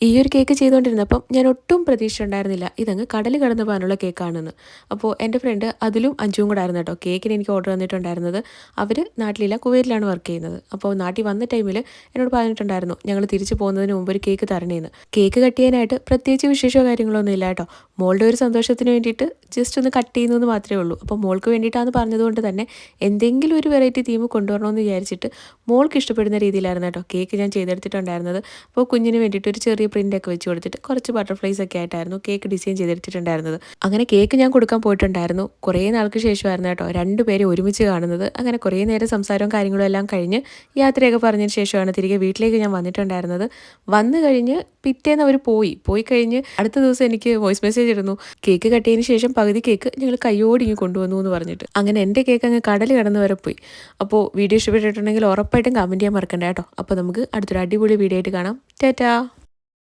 ഈ ഒരു കേക്ക് ചെയ്തുകൊണ്ടിരുന്നപ്പം ഞാൻ ഒട്ടും പ്രതീക്ഷ ഉണ്ടായിരുന്നില്ല ഇതങ്ങ് കടൽ കടന്ന് പോകാനുള്ള കേക്കാണെന്ന്. അപ്പോൾ എൻ്റെ ഫ്രണ്ട് അതിലും അഞ്ചും കൂടെ ആയിരുന്നു കേട്ടോ കേക്കിന് എനിക്ക് ഓർഡർ തന്നിട്ടുണ്ടായിരുന്നത്. അവർ നാട്ടിലില്ല, കുവൈറ്റിലാണ് വർക്ക് ചെയ്യുന്നത്. അപ്പോൾ നാട്ടിൽ വന്ന ടൈമിൽ എന്നോട് പറഞ്ഞിട്ടുണ്ടായിരുന്നു ഞങ്ങൾ തിരിച്ചു പോകുന്നതിന് മുമ്പ് ഒരു കേക്ക് തരണേന്ന്. കേക്ക് കട്ട് ചെയ്യാനായിട്ട് പ്രത്യേകിച്ച് വിശേഷമോ കാര്യങ്ങളൊന്നും ഇല്ല കേട്ടോ. മോളുടെ ഒരു സന്തോഷത്തിന് വേണ്ടിയിട്ട് ജസ്റ്റ് ഒന്ന് കട്ട് ചെയ്യുന്നു മാത്രമേ ഉള്ളൂ. അപ്പോൾ മോൾക്ക് വേണ്ടിയിട്ടാണ് പറഞ്ഞതുകൊണ്ട് തന്നെ എന്തെങ്കിലും ഒരു വെറൈറ്റി തീം കൊണ്ടുവരണമെന്ന് വിചാരിച്ചിട്ട് മോൾക്ക് ഇഷ്ടപ്പെടുന്ന രീതിയിലായിരുന്നു കേട്ടോ കേക്ക് ഞാൻ ചെയ്തെടുത്തിട്ടുണ്ടായിരുന്നത്. അപ്പോൾ കുഞ്ഞിന് വേണ്ടിയിട്ട് ഒരു ചെറിയ പ്രിൻ്റൊക്കെ വെച്ച് കൊടുത്തിട്ട് കുറച്ച് ബട്ടർഫ്ലൈസ് ഒക്കെ ആയിട്ടായിരുന്നു കേക്ക് ഡിസൈൻ ചെയ്തെടുത്തിട്ടുണ്ടായിരുന്നത്. അങ്ങനെ കേക്ക് ഞാൻ കൊടുക്കാൻ പോയിട്ടുണ്ടായിരുന്നു. കുറേ നാൾക്ക് ശേഷമായിരുന്നു കേട്ടോ രണ്ടുപേരെ ഒരുമിച്ച് കാണുന്നത്. അങ്ങനെ കുറേ നേരം സംസാരവും കാര്യങ്ങളും എല്ലാം കഴിഞ്ഞ് യാത്രയൊക്കെ പറഞ്ഞതിന് ശേഷമാണ് തിരികെ വീട്ടിലേക്ക് ഞാൻ വന്നിട്ടുണ്ടായിരുന്നത്. വന്നു കഴിഞ്ഞ് പിറ്റേന്ന് അവർ പോയി കഴിഞ്ഞ് അടുത്ത ദിവസം എനിക്ക് വോയിസ് മെസ്സേജ് ഇടുന്നു, കേക്ക് കട്ട് ചെയ്തതിന് ശേഷം പകുതി കേക്ക് ഞങ്ങൾ കയ്യോടെ ഇങ്ങ് കൊണ്ടുവന്നു എന്ന് പറഞ്ഞിട്ട്. അങ്ങനെ എൻ്റെ കേക്ക് അങ്ങ് കടൽ കടന്ന് വരെ പോയി. അപ്പോൾ വീഡിയോ ഇഷ്ടപ്പെട്ടിട്ടുണ്ടെങ്കിൽ ഉറപ്പായിട്ടും കമൻറ്റ് ചെയ്യാൻ മറക്കണ്ട കേട്ടോ. അപ്പോൾ നമുക്ക് അടുത്തൊരു അടിപൊളി വീഡിയോ ആയിട്ട് കാണാം. ടാറ്റാ.